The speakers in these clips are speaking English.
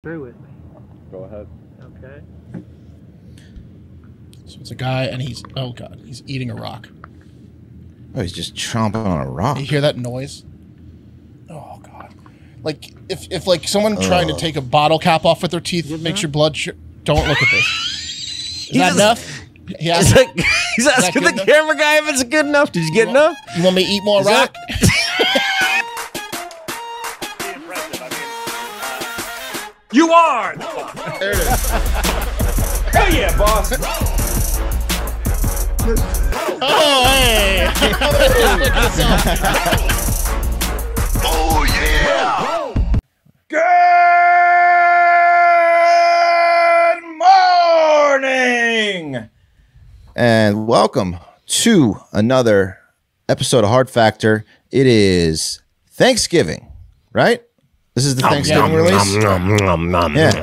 through with me. Go ahead. Okay. So it's a guy, and he's, oh god, he's eating a rock. Oh, he's just chomping on a rock. You hear that noise? Oh god. Like, if like someone trying to take a bottle cap off with their teeth makes your blood don't look at this. Is that enough? Yeah. He's asking the camera guy if it's good enough. Did you get enough? You want me to eat more rock? You are! There it is. Hell yeah, boss! Oh, hey! Oh, yeah! Good morning! And welcome to another episode of Hard Factor. It is Thanksgiving, right? This is the Thanksgiving release? Yeah. Thanksgiving, Yes,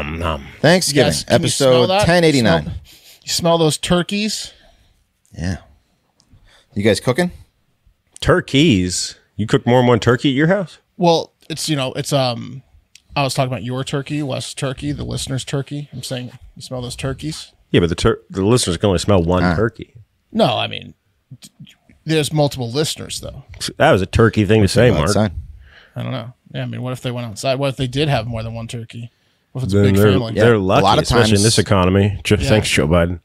can you smell episode that? 1089. You smell those turkeys? Yeah. You guys cooking? Turkeys? You cook more than one turkey at your house? Well, it's, you know, it's, I was talking about your turkey, Wes' turkey, the listener's turkey. I'm saying, you smell those turkeys? Yeah, but the listeners can only smell one turkey. No, I mean, there's multiple listeners, though. That was a turkey thing to say, Mark. Outside. I don't know. Yeah, I mean, what if they went outside? What if they did have more than one turkey? What if it's Then a big family? they're lucky, A lot of especially in times- this economy. Thanks, Joe Biden.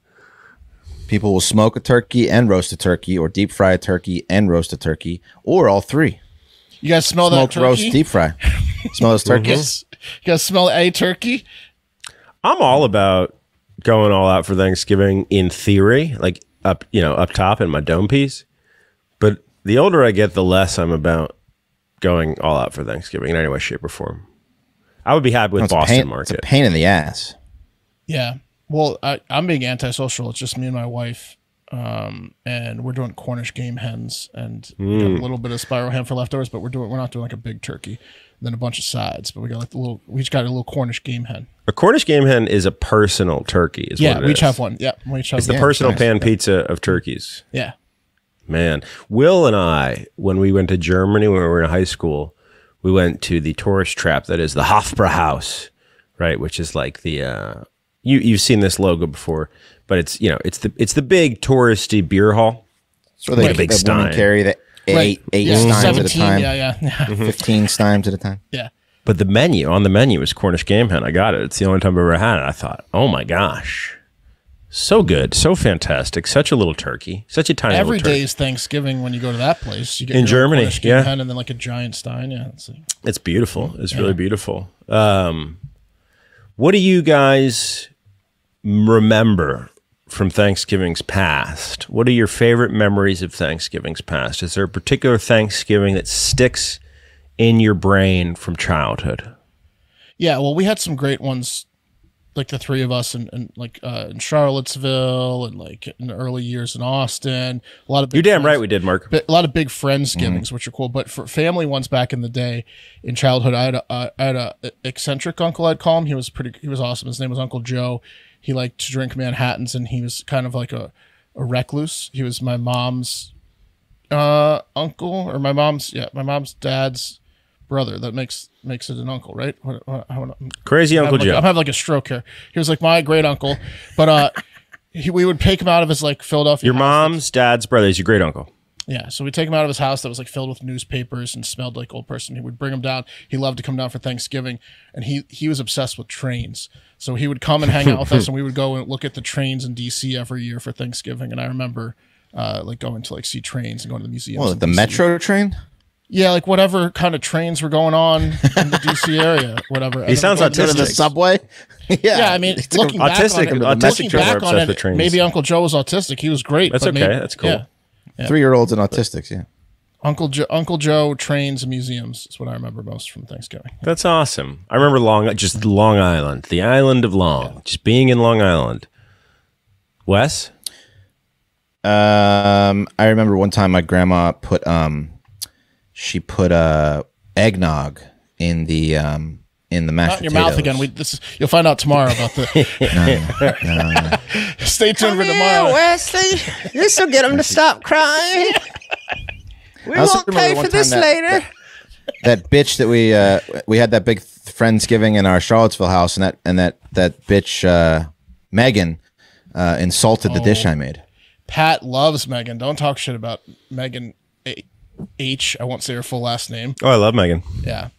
People will smoke a turkey and roast a turkey, or deep fry a turkey and roast a turkey, or all three. You guys smell that Smoke, turkey? roast, deep fry. Smell those turkeys? You guys smell a turkey? I'm all about going all out for Thanksgiving in theory, like up top in my dome piece. But the older I get, the less I'm about going all out for Thanksgiving in any way, shape, or form. I would be happy with Boston Market. It's a pain in the ass. Yeah. Well, I'm being antisocial. It's just me and my wife, and we're doing Cornish game hens, and we got a little bit of spiral ham for leftovers. But we're not doing like a big turkey, and then a bunch of sides. But we got like we each got a little Cornish game hen. A Cornish game hen is a personal turkey. Is Yeah, what it we each is. have one. Yeah, we each have It's the one. personal nice. pan pizza of turkeys. Yeah. Man, Will and I, when we went to Germany when we were in high school, we went to the tourist trap that is the Hofbrauhaus, right? Which is like the you've seen this logo before, but it's it's the big touristy beer hall. So they Like a big women stein. carry the eight Yeah, steins 17, at a time. Yeah. 15 steins at a time. Yeah. But the menu is Cornish game hen. I got it. It's the only time I've ever had it. I thought, oh my gosh, so good, so fantastic, such a little turkey, such a tiny Every little turkey. day is Thanksgiving when you go to that place. You get In your Germany, Cornish game yeah. hen and then like a giant stein. Yeah. It's beautiful. It's really beautiful. What do you guys remember from Thanksgiving's past? What are your favorite memories of Thanksgiving's past? Is there a particular Thanksgiving that sticks in your brain from childhood? Yeah. Well, we had some great ones, like the three of us, and like in Charlottesville, and like in the early years in Austin. A lot of You're damn right we did, Mark. a lot of big friendsgivings, which are cool. But for family ones back in the day, in childhood, I had a eccentric uncle. I'd call him. He was awesome. His name was Uncle Joe. He liked to drink Manhattans, and he was kind of like a recluse. He was my mom's uncle, or my mom's dad's brother. That makes it an uncle, right? Crazy Uncle Joe. I'm having like a stroke here. He was like my great uncle, but we would take him out of his like Philadelphia. Your house. mom's dad's brother is your great uncle. Yeah, so we take him out of his house that was like filled with newspapers and smelled like old person. He would bring him down. He loved to come down for Thanksgiving, and he was obsessed with trains. So he would come and hang out with us, and we would go and look at the trains in DC every year for Thanksgiving. And I remember like going to like see trains and going to the museums. Well, in the DC. metro train? Yeah, like whatever kind of trains were going on in the DC area, whatever. He sounds Go to the autistic. subway? Yeah, I mean, looking back autistic- on it, autistic looking children are back on obsessed with it, trains. maybe Uncle Joe was autistic. He was great. That's but okay. maybe- That's cool. Yeah. 3-year-olds and autistics, yeah. Uncle Joe trains and museums is what I remember most from Thanksgiving. That's awesome. I remember Long Island, the island of Long, just being in Long Island. Wes? I remember one time my grandma put she put eggnog in the mashed Not in your potatoes. mouth again. You'll find out tomorrow about the. Stay tuned for tomorrow. Wesley. This will get him to stop crying. We I also won't remember pay one for this time later. That bitch that we had that big Friendsgiving in our Charlottesville house, and that bitch Megan insulted the dish I made. Pat loves Megan. Don't talk shit about Megan H. I won't say her full last name. Oh, I love Megan. Yeah.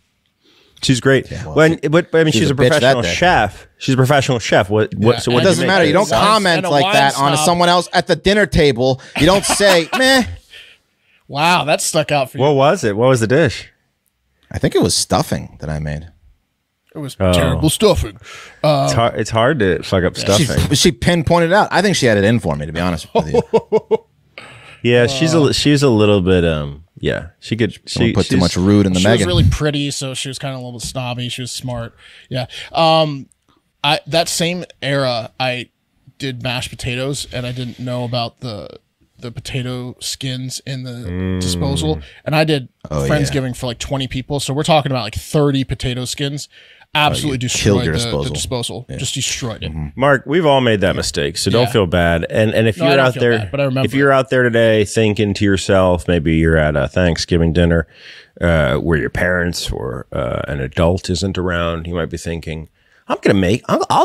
She's great. Yeah, well, but I mean, she's a professional that day. chef. She's a professional chef. So what It do you doesn't make matter. there? You don't comment like that on someone else at the dinner table. You don't say, meh. Wow, that stuck out for you. What was it? What was the dish? I think it was stuffing that I made. It was terrible stuffing. It's hard to fuck up stuffing. She pinpointed it out. I think she had it in for me, to be honest with you. Yeah, she's a little bit yeah. She could Don't put too much rude in the She Megan. was really pretty, so she was kind of a little bit snobby. She was smart. Yeah. That same era, I did mashed potatoes, and I didn't know about the potato skins in the disposal. And I did Friendsgiving for like 20 people. So we're talking about like 30 potato skins. Absolutely destroyed the disposal. Yeah. Just destroyed it. Mark, we've all made that mistake, so don't feel bad. And if you're out there, bad, but I remember if you're out there today thinking to yourself, maybe you're at a Thanksgiving dinner where your parents or an adult isn't around, you might be thinking, I'll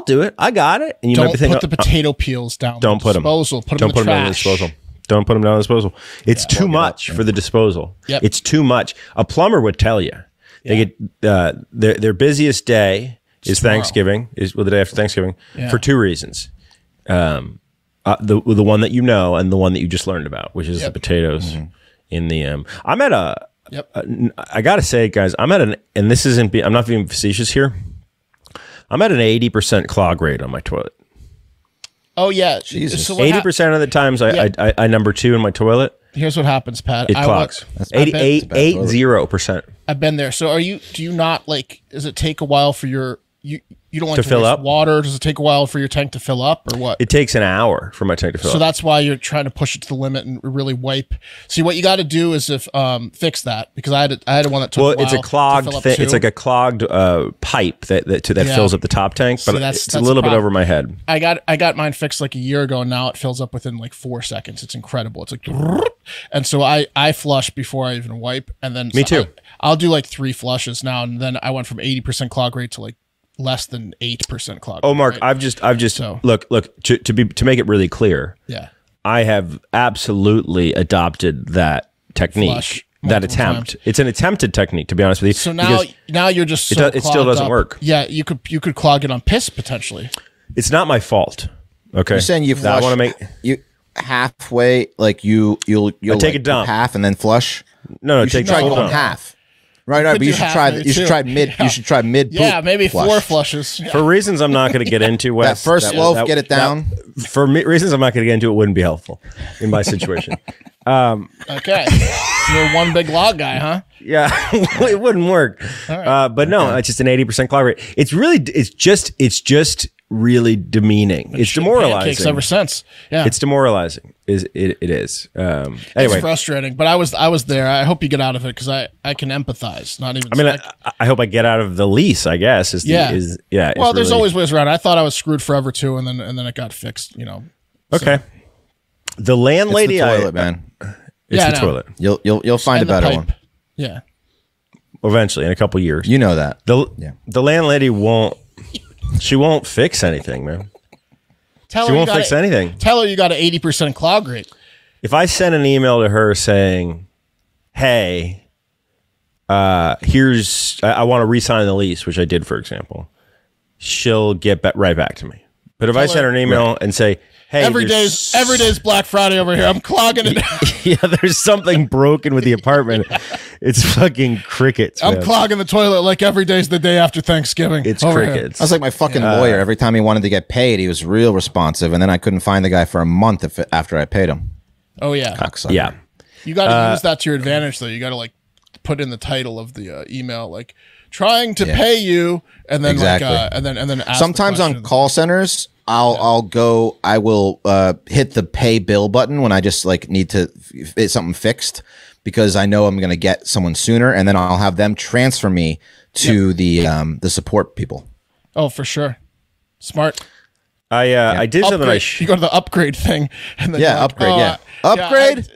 do it. I got it. And you might be thinking, put the potato peels down. Don't put them. Disposal. Put them in the trash. Disposal. Don't put them down the disposal. It's too much for the disposal. Yep. It's too much. A plumber would tell you. They get their busiest day is tomorrow. Thanksgiving, the day after Thanksgiving, for two reasons. The one that you know and the one that you just learned about, which is the potatoes in the I'm at I gotta say, guys, I'm not being facetious here. I'm at an 80% clog rate on my toilet. Oh yeah, Jesus. So 80% of the times I number two in my toilet. Here's what happens, Pat. It clogs. 80%. I've been there. So do you not like, does it take a while for you don't like to fill waste up water? Does it take a while for your tank to fill up or what? It takes an hour for my tank to fill up. So that's why you're trying to push it to the limit and really wipe. See, what you got to do is fix that, because I had one that took a while. It's a clogged thing. It's like a clogged pipe that fills up the top tank, but it's a little bit over my head. I got mine fixed like a year ago, and now it fills up within like 4 seconds. It's incredible. It's like, and so I flush before I even wipe, and then me too. I'll do like 3 flushes now, and then I went from 80% clog rate to like less than 8% clog. Oh, Mark, right? I've just look to make it really clear. Yeah, I have absolutely adopted that technique, Flush that attempt. times. It's an attempted technique, to be honest with you. So now you're just so it still doesn't work. Yeah, you could clog it on piss potentially. It's not my fault. Okay, You're saying you flush. I want to make you halfway, like you'll take a dump, half and then flush. No, you should take try the going half. Right, but you should try. You should try mid. Yeah. You should try mid. Yeah, maybe flush. 4 flushes. Yeah. For reasons I'm not going to get into. Wes, That first loaf, get it down. Reasons I'm not going to get into, it wouldn't be helpful in my situation. Okay, you're one big log guy, huh? Yeah, it wouldn't work. Right. But no, it's just an 80% clog rate. It's just really demeaning. It's demoralizing. Pancakes ever since. Yeah, it's demoralizing. It is. Anyway, it's frustrating. But I was there. I hope you get out of it, because I can empathize. Not even. I mean, I hope I get out of the lease, I guess. Well, there's always ways around. I thought I was screwed forever too, and then it got fixed. Okay. The landlady, it's the toilet, man. It's the toilet. You'll find a better one. Yeah. Eventually, in a couple years. You know that. The landlady won't. She won't fix anything, man. She won't fix anything. Tell her you got an 80% clog rate. If I send an email to her saying, "Hey, I want to re-sign the lease," which I did, for example, she'll get right back to me. But if I send her an email and say, "Hey, every day's Black Friday over here. I'm clogging it." Yeah, there's something broken with the apartment. It's fucking crickets. I'm clogging the toilet like every day's the day after Thanksgiving. It's over crickets. I was like my fucking lawyer. Every time he wanted to get paid, he was real responsive, and then I couldn't find the guy for a month after I paid him. Oh yeah, Cocksucker. Yeah. You got to use that to your advantage, though. You got to like put in the title of the email, like trying to pay you, and then and then ask sometimes on call centers, I will hit the pay bill button when I just like need to get something fixed, because I know I'm going to get someone sooner, and then I'll have them transfer me to the support people. Oh, for sure, smart. I did something. You go to the upgrade thing, and then upgrade. Upgrade.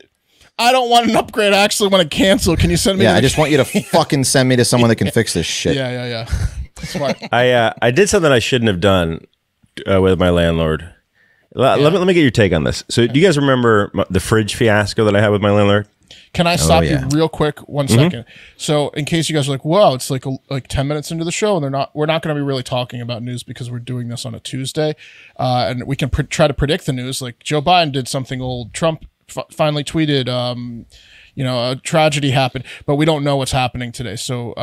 I don't want an upgrade. I actually want to cancel. Can you send me? I just want you to fucking send me to someone that can fix this shit. Yeah. Smart. I did something I shouldn't have done with my landlord. Let me get your take on this. So, do you guys remember the fridge fiasco that I had with my landlord? Can I stop you real quick? 1 second. So, in case you guys are like, "Wow, it's like 10 minutes into the show," and we're not going to be really talking about news because we're doing this on a Tuesday, and we can try to predict the news. Like Joe Biden did something old. Trump finally tweeted, a tragedy happened, but we don't know what's happening today. So,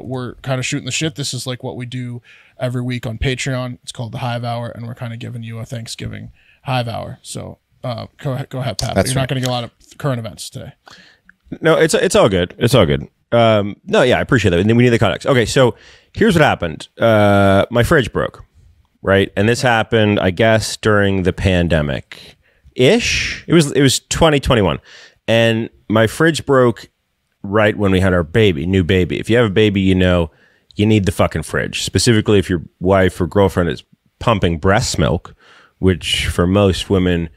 we're kind of shooting the shit. This is like what we do every week on Patreon. It's called the Hive Hour, and we're kind of giving you a Thanksgiving Hive Hour. So, go ahead, Pat. You're not going to get a lot of current events today. No, it's all good. It's all good. No, yeah, I appreciate that. And we need the context. Okay, so here's what happened. My fridge broke, right? And this happened, I guess, during the pandemic-ish. It was 2021. And my fridge broke right when we had our new baby. If you have a baby, you know you need the fucking fridge. Specifically, if your wife or girlfriend is pumping breast milk, which for most women,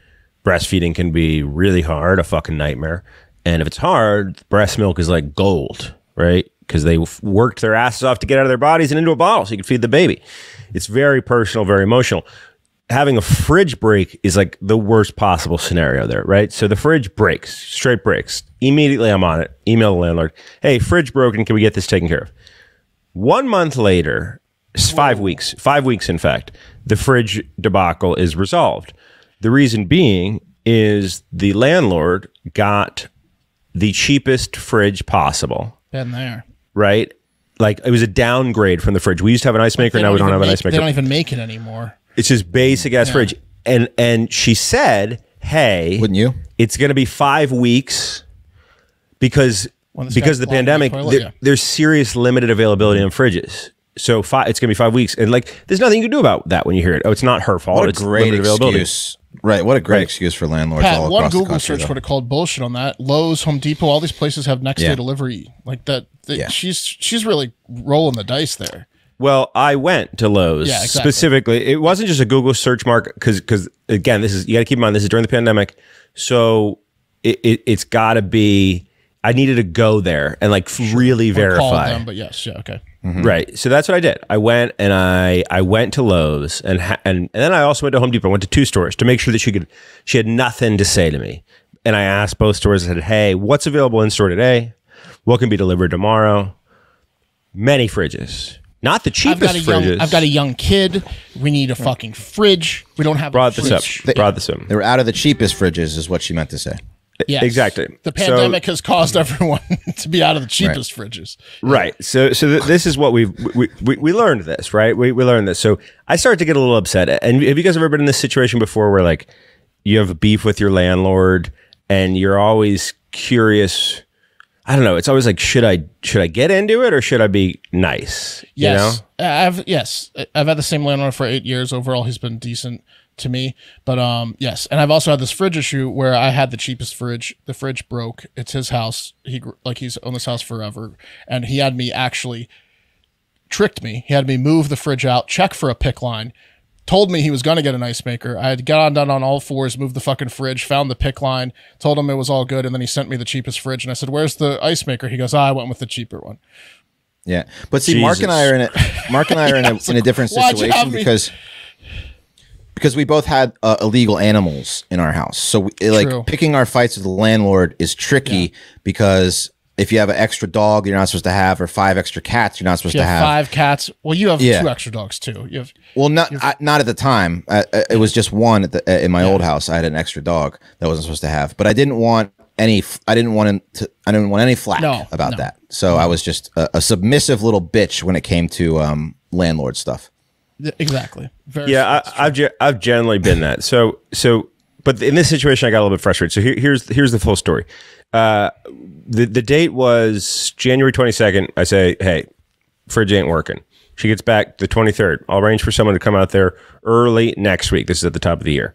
breastfeeding can be really hard, a fucking nightmare. And if it's hard, breast milk is like gold, right? Because they worked their asses off to get out of their bodies and into a bottle so you could feed the baby. It's very personal, very emotional. Having a fridge break is like the worst possible scenario there, right? So the fridge breaks, straight breaks. Immediately I'm on it. Email the landlord. Hey, fridge broken. Can we get this taken care of? 1 month later, 5 weeks in fact, the fridge debacle is resolved. The reason being is the landlord got the cheapest fridge possible. Been there. Right? Like it was a downgrade from the fridge. We used to have an ice maker. Now we don't have an ice maker. They don't even make it anymore. It's just basic ass fridge. And she said, hey, wouldn't you? It's going to be 5 weeks because of the pandemic, there's serious limited availability in fridges. So it's going to be 5 weeks. And like, there's nothing you can do about that when you hear it. Oh, it's not her fault. It's limited availability. Right. What a great excuse for landlords. Pat, all one across Google the country, search would have called bullshit on that. Lowe's, Home Depot, all these places have next day delivery. Like that. She's really rolling the dice there. Well, I went to Lowe's specifically. It wasn't just a Google search mark because again, you got to keep in mind this is during the pandemic, so it's got to be. I needed to go there and like really verify. Call them, but okay. Mm-hmm. Right. So that's what I did. I went and I went to Lowe's and then I also went to Home Depot. I went to 2 stores to make sure that she had nothing to say to me. And I asked both stores. I said, "Hey, what's available in store today? What can be delivered tomorrow?" Many fridges. Not the cheapest fridges. I've got a young kid. We need a fucking fridge. We don't have a fridge. Brought this up. They were out of the cheapest fridges is what she meant to say. Yes. Exactly. The pandemic has caused everyone to be out of the cheapest fridges. Right. So this is what we learned this, right? We learned this. So I started to get a little upset. And have you guys ever been in this situation before where like you have beef with your landlord and you're always curious? I don't know. It's always like, should I get into it or should I be nice? Yes. You know? I've had the same landlord for 8 years. Overall, he's been decent to me. But yes. And I've also had this fridge issue where I had the cheapest fridge. The fridge broke. It's his house. He's owned this house forever. And he had me tricked me. He had me move the fridge out, check for a pick line, told me he was going to get an ice maker. I had got down on all fours, moved the fucking fridge, found the pick line, told him it was all good. And then he sent me the cheapest fridge. And I said, "Where's the ice maker?" He goes, "I went with the cheaper one." Yeah. But see, Mark and I are in a different situation because we both had illegal animals in our house. So picking our fights with the landlord is tricky because if you have an extra dog you're not supposed to have, or 5 extra cats you're not supposed to have. 5 cats. Well, you have 2 extra dogs too. Not at the time. It was just one in my old house. I had an extra dog that I wasn't supposed to have, but I didn't want any flack about that. So I was just a submissive little bitch when it came to landlord stuff. Exactly. I've generally been that. So, but in this situation, I got a little bit frustrated. So here's the full story. The date was January 22nd. I say, "Hey, fridge ain't working." She gets back the 23rd. I'll arrange for someone to come out there early next week. This is at the top of the year.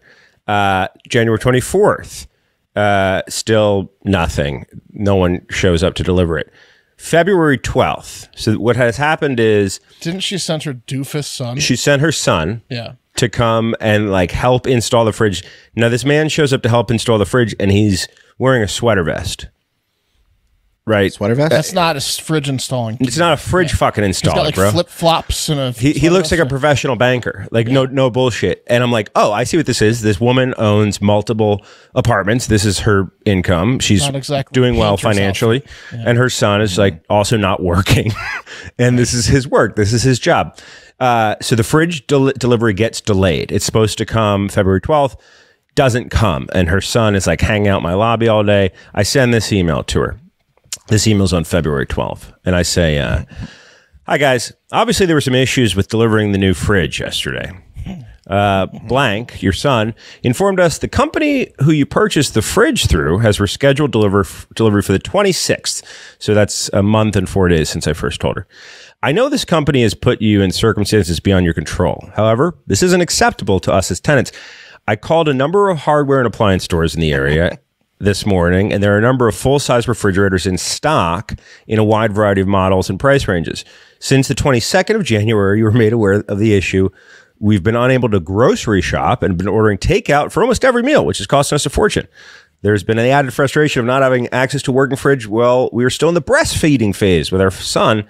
January 24th, still nothing. No one shows up to deliver it. February 12th. So what has happened is... Didn't she send her doofus son? She sent her son to come and like help install the fridge. Now this man shows up to help install the fridge and he's wearing a sweater vest. right? Sweater vest? That's not a fridge installing. It's not a fridge fucking He's got installer, like bro. flip flops and a. He looks like a professional banker, like no bullshit. And I'm like, oh, I see what this is. This woman owns multiple apartments. This is her income. She's Not exactly doing well painter's financially, and her son is like also not working. And this is his work. This is his job. So the fridge delivery gets delayed. It's supposed to come February 12th. Doesn't come, and her son is like hanging out in my lobby all day. I send this email to her. This email's on February 12th, and I say, hi guys, obviously there were some issues with delivering the new fridge yesterday. Blank, your son, informed us the company who you purchased the fridge through has rescheduled delivery for the 26th. So that's a month and 4 days since I first told her. I know this company has put you in circumstances beyond your control. However, this isn't acceptable to us as tenants. I called a number of hardware and appliance stores in the area this morning, and there are a number of full-size refrigerators in stock in a wide variety of models and price ranges. Since the 22nd of January, you were made aware of the issue. We've been unable to grocery shop and been ordering takeout for almost every meal, which is costing us a fortune. There's been an added frustration of not having access to a working fridge. Well, we are still in the breastfeeding phase with our son.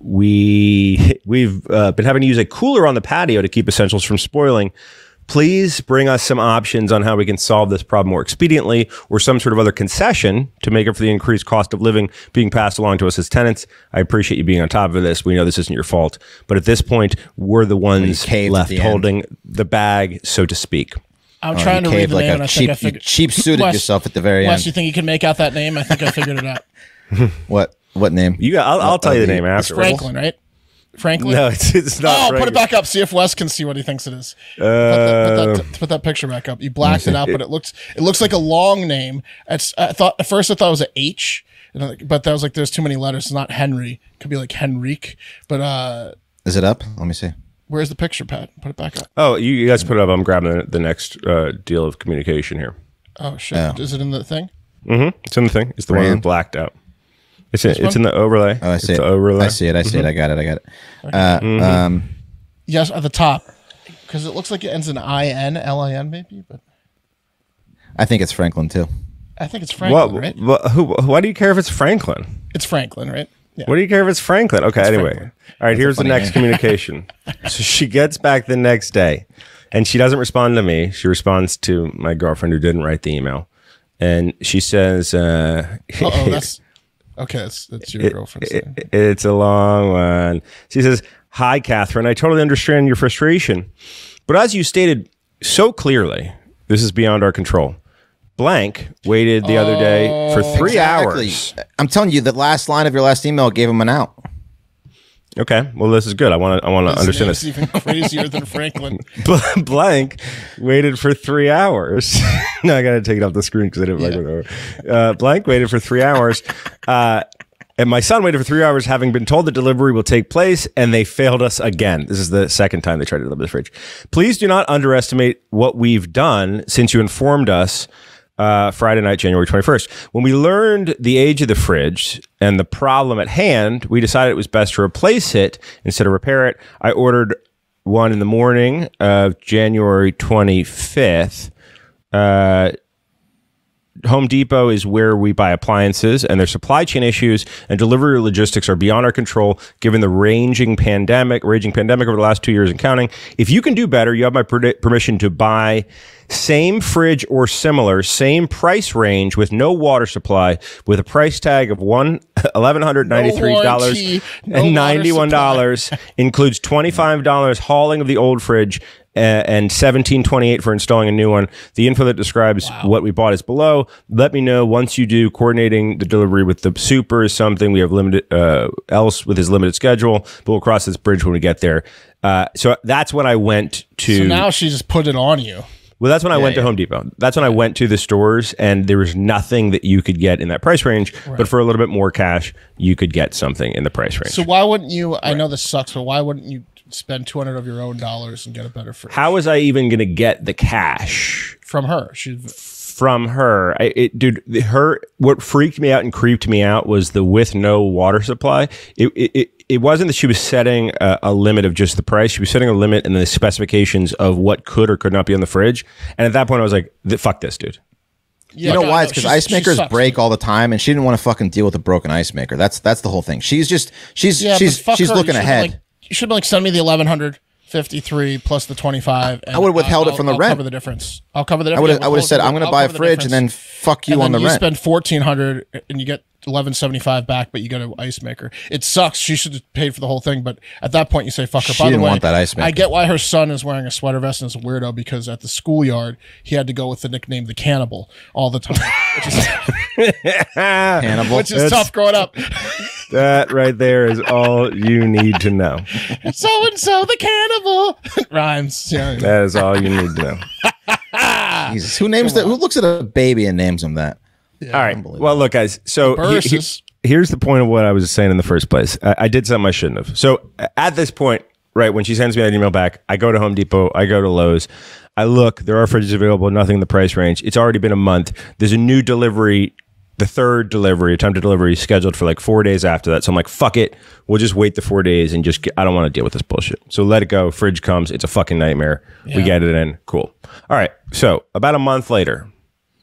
We've been having to use a cooler on the patio to keep essentials from spoiling. Please bring us some options on how we can solve this problem more expediently, or some sort of other concession to make up for the increased cost of living being passed along to us as tenants. I appreciate you being on top of this. We know this isn't your fault, but at this point, we're the ones left holding the bag, so to speak. I'm trying to read the name, and I think I figured. Cheap suited yourself at the very Wes, end. you think you can make out that name? I think I figured it out. What name? I'll tell you the name after. Franklin, right? Franklin? No, it's not. Oh, Franklin. put it back up. See if Wes can see what he thinks it is. Put that picture back up. You blacked it out, but it looks like a long name. At first I thought it was an H, but that was like there's too many letters. It's not Henry. It could be like Henrique. But is it up? Let me see. Where's the picture, Pat? Put it back up. Oh, you guys put it up. I'm grabbing the next deal of communication here. Oh shit! Oh. Is it in the thing? Mm-hmm. It's in the thing. It's the one that's blacked out. It's in the overlay. Oh, I see it's it. The overlay. I see it. I see it. I got it. Okay. Yes, at the top, because it looks like it ends in INLIN maybe, but I think it's Franklin too. I think it's Franklin, right? Why do you care if it's Franklin? It's Franklin, right? Yeah. What do you care if it's Franklin? Okay, anyway. Franklin. All right, here's the next communication. So she gets back the next day, and she doesn't respond to me. She responds to my girlfriend who didn't write the email. And she says... that's... Okay, that's your girlfriend. It's a long one. She says, hi, Catherine. I totally understand your frustration. But as you stated so clearly, this is beyond our control. Blank waited the other day for 3 hours. I'm telling you, the last line of your last email gave him an out. Okay, well, this is good. I want to understand this. It's even crazier than Franklin. Blank waited for 3 hours. No, I got to take it off the screen because I didn't like it over. Blank waited for 3 hours. And my son waited for 3 hours, having been told the delivery will take place, and they failed us again. This is the second time they tried to deliver the fridge. Please do not underestimate what we've done since you informed us Friday night, January 21st. When we learned the age of the fridge and the problem at hand, we decided it was best to replace it instead of repair it. I ordered one in the morning of January 25th. Home Depot is where we buy appliances, and their supply chain issues and delivery logistics are beyond our control given the raging pandemic over the last 2 years and counting. If you can do better, you have my permission to buy same fridge or similar, same price range with no water supply with a price tag of $1,193.91, includes $25 hauling of the old fridge and $17.28 for installing a new one. The info that describes what we bought is below. Let me know once you do. Coordinating the delivery with the super is something we have limited else with his limited schedule, but we'll cross this bridge when we get there. So that's when I went to. So now she just put it on you. Well, that's when I went to Home Depot. That's when I went to the stores, and there was nothing that you could get in that price range. Right. But for a little bit more cash, you could get something in the price range. So why wouldn't you? I know this sucks, but why wouldn't you spend $200 of your own dollars and get a better fridge? How was I even going to get the cash from her? From her, what freaked me out and creeped me out was the with no water supply. It wasn't that she was setting a limit of just the price. She was setting a limit in the specifications of what could or could not be on the fridge. And at that point, I was like, fuck this, dude. You know why? It's because ice makers break all the time, and she didn't want to fucking deal with a broken ice maker. That's the whole thing. She's looking ahead. You should send me the 1,153 plus the 25. And I would have withheld it from the rent. I'll cover the difference. I would have said, I'm going to buy a fridge and then fuck you on the rent. You spend $1,400 and you get $1,175 back, but you get an ice maker. It sucks. She should have paid for the whole thing, but at that point you say fuck her. She didn't want that ice maker. I get why her son is wearing a sweater vest and is a weirdo, because at the schoolyard he had to go with the nickname the Cannibal all the time, Cannibal, which is tough growing up. That right there is all you need to know. So and so the Cannibal rhymes. Yeah. That is all you need to know. Jesus, who names that? Who looks at a baby and names him that? Yeah, all right. Well, look, guys. So here's the point of what I was saying in the first place. I did something I shouldn't have. So at this point, right, when she sends me that email back, I go to Home Depot, I go to Lowe's, I look, there are fridges available, nothing in the price range. It's already been a month. There's a new delivery, the third delivery, attempted delivery, scheduled for 4 days after that. So I'm like, fuck it. We'll just wait the 4 days and I don't want to deal with this bullshit. So let it go. Fridge comes. It's a fucking nightmare. Yeah. We get it in. Cool. All right. So about a month later,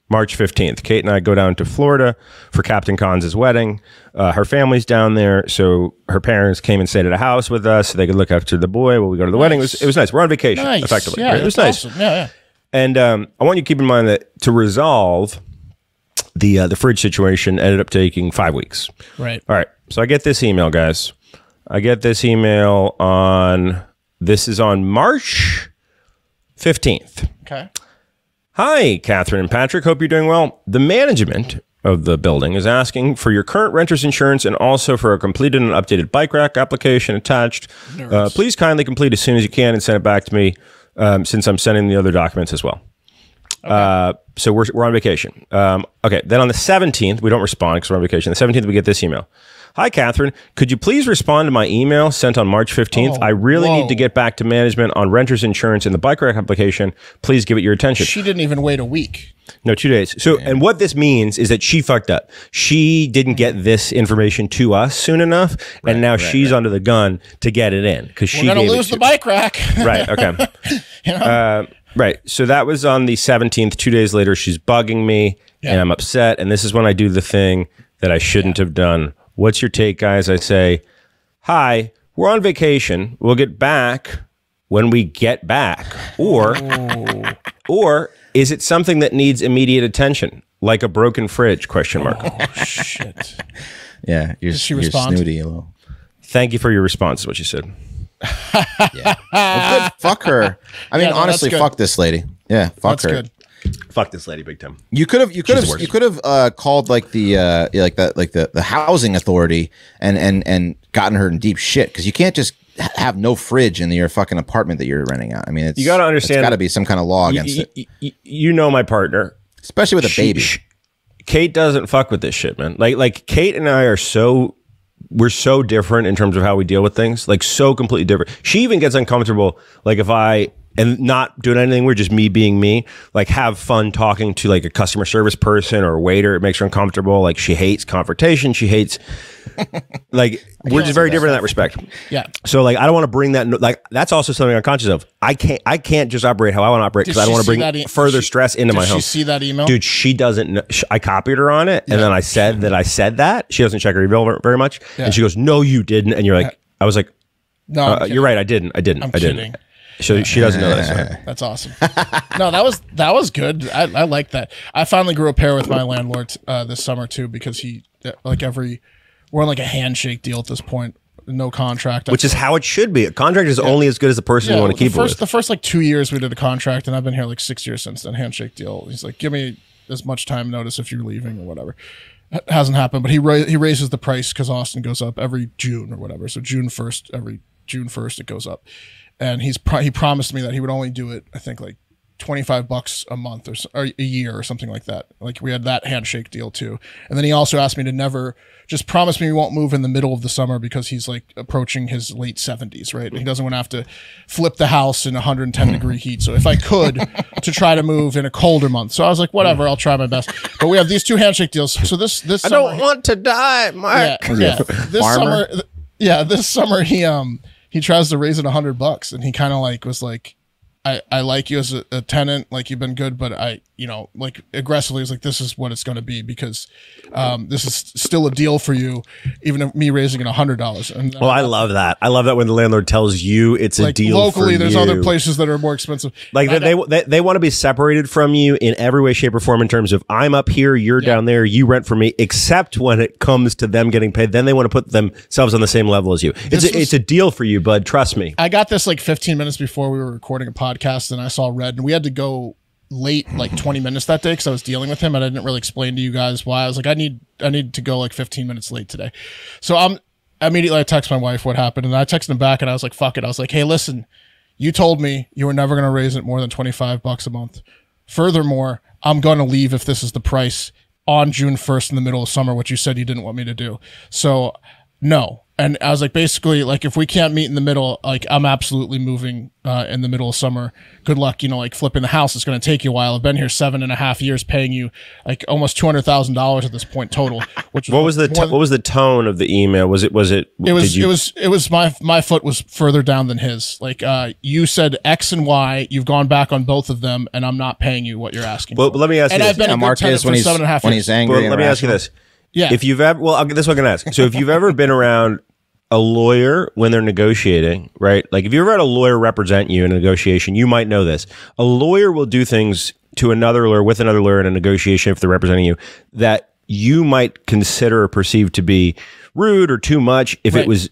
March 15th, Kate and I go down to Florida for Captain Con's wedding. Her family's down there, so her parents came and stayed at a house with us so they could look after the boy while we go to the wedding. It was nice. We're on vacation, effectively. Yeah, right? It was nice. Awesome. Yeah. And I want you to keep in mind that to resolve the fridge situation ended up taking 5 weeks. Right. All right. So I get this email, guys. I get this email this is on March 15th. Okay. Hi, Catherine and Patrick. Hope you're doing well. The management of the building is asking for your current renter's insurance and also for a completed and updated bike rack application attached. Please kindly complete as soon as you can and send it back to me since I'm sending the other documents as well. Okay. So we're on vacation. Okay. Then on the 17th, we don't respond because we're on vacation. The 17th, we get this email. Hi, Catherine. Could you please respond to my email sent on March 15th? I really need to get back to management on renter's insurance and the bike rack application. Please give it your attention. She didn't even wait a week. No, 2 days. So, and what this means is that she fucked up. She didn't get this information to us soon enough, and now she's under the gun to get it in because she gonna lose the bike rack. Right. Okay. You know? Right. So that was on the 17th. 2 days later, she's bugging me, and I'm upset. And this is when I do the thing that I shouldn't have done. What's your take, guys? I say, hi, we're on vacation. We'll get back when we get back. Or is it something that needs immediate attention, like a broken fridge, question mark? Oh, shit. Yeah, you're snooty a little. Thank you for your response, is what you said. Yeah. Well, good. Fuck her. I mean, honestly, fuck this lady. Yeah, fuck her. Good. Fuck this lady big time. You could have called the housing authority and gotten her in deep shit, because you can't just have no fridge in your fucking apartment that you're renting out. I mean, you got to understand. It's got to be some kind of law against it. You know my partner, especially with a baby. Kate doesn't fuck with this shit, man. Like Kate and I are we're so different in terms of how we deal with things. Like so completely different. She even gets uncomfortable. Like if I and not doing anything weird, just me being me, like have fun talking to like a customer service person or a waiter. It makes her uncomfortable. Like she hates confrontation. She hates like we're just very different in that respect. Yeah. So like I don't want to bring that, like that's also something I'm conscious of. I can't just operate how I want to operate because I don't want to bring further stress into my home. Did she see that email? Dude, she doesn't know. I copied her on it and then I said that. She doesn't check her email very much. Yeah. And she goes, no, you didn't. And you're like, I was like, no, you're right. I didn't. I'm kidding. So she doesn't know that. That's awesome. No, that was good. I like that. I finally grew a pair with my landlord this summer too, because he we're on like a handshake deal at this point. No contract. Which is how it should be. A contract is only as good as the person you want to keep with. The first like 2 years we did a contract, and I've been here like 6 years since then. Handshake deal. He's like, give me as much time notice if you're leaving or whatever. It hasn't happened, but he raises the price because Austin goes up every June or whatever. So every June 1st it goes up. And he promised me that he would only do it, I think, like $25 a month or a year or something like that. Like we had that handshake deal too. And then he also asked me to never just promise me he won't move in the middle of the summer because he's like approaching his late 70s, right? And he doesn't want to have to flip the house in 110 degree heat. So if I could, to try to move in a colder month. So I was like, whatever, I'll try my best. But we have these two handshake deals. So this I summer, don't want to die, Mark. This summer he tries to raise it $100, and he kind of like was like, I like you as a tenant, like you've been good, but I, you know, like aggressively is like, this is what it's going to be because this is still a deal for you, even if me raising it $100. And well, I love that. I love that when the landlord tells you it's a deal locally, for there's you. other places that are more expensive. Like they want to be separated from you in every way, shape, or form in terms of I'm up here, you're down there, you rent for me, except when it comes to them getting paid. Then they want to put themselves on the same level as you. It's a deal for you, bud. Trust me. I got this like 15 minutes before we were recording a podcast and I saw red and we had to go late like 20 minutes that day because I was dealing with him and I didn't really explain to you guys why. I was like, I need to go like 15 minutes late today. So I text my wife what happened and I texted him back and I was like, fuck it. I was like, hey, listen, you told me you were never going to raise it more than $25 a month. Furthermore, I'm going to leave if this is the price on June 1st in the middle of summer, which you said you didn't want me to do. So no. And I was like, basically, like, if we can't meet in the middle, like, I'm absolutely moving in the middle of summer. Good luck, you know, like, flipping the house. It's going to take you a while. I've been here 7.5 years paying you, like, almost $200,000 at this point total. Which what was the tone of the email? Was it my foot was further down than his. Like, you said X and Y. You've gone back on both of them, and I'm not paying you what you're asking for. But let me ask you and this. I've been a good tenant for 7.5 years. When he's angry. Let me ask you this. Yeah. If you've ever, well, this is what I'm going to ask. So if you've ever been around a lawyer when they're negotiating, right? Like if you ever had a lawyer represent you in a negotiation, you might know this. A lawyer will do things to another lawyer with another lawyer in a negotiation if they're representing you that you might consider or perceive to be rude or too much if it was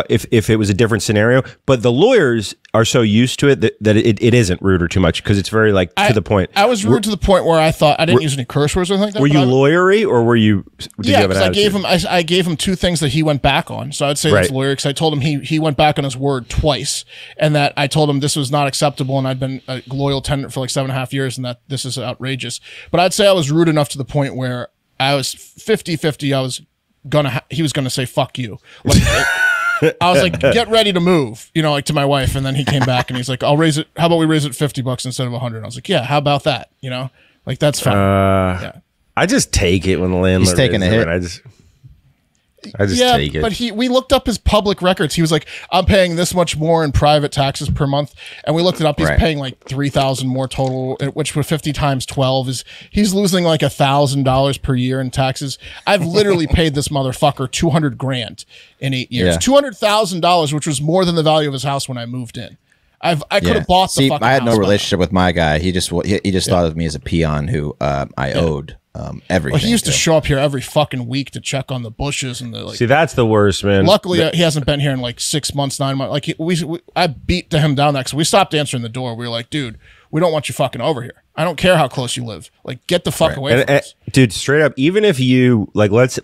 if it was a different scenario. But the lawyers are so used to it that it isn't rude or too much because it's very like to the point. I was rude to the point where I thought I didn't use any curse words or anything like that. Were you lawyery or were you? Yeah, because I gave him two things that he went back on. So I'd say that's lawyer because I told him he went back on his word twice, and that I told him this was not acceptable, and I'd been a loyal tenant for like 7.5 years, and that this is outrageous. But I'd say I was rude enough to the point where I was 50-50. He was gonna say fuck you. Like, I was like, get ready to move, you know, like to my wife. And then he came back and he's like, I'll raise it. How about we raise it $50 instead of 100? I was like, yeah, how about that? You know, like that's fine. Yeah. I just take it when the landlord he's taking a hit. I just take it. But we looked up his public records. He was like, I'm paying this much more in private taxes per month. And we looked it up. He's paying like $3,000 more total, which with 50 times 12 is he's losing like $1,000 per year in taxes. I've literally paid this motherfucker $200,000 in 8 years, $200,000, which was more than the value of his house when I moved in. I could have bought the fucking I had no house relationship with my guy. He just thought of me as a peon who I owed everything. Well, he used to show up here every fucking week to check on the bushes and the like. See, that's the worst, man. Luckily, he hasn't been here in like 6 months, 9 months. Like I beat to him down that because we stopped answering the door. We were like, dude, we don't want you fucking over here. I don't care how close you live. Like, get the fuck away from us, dude. Straight up, even if you let's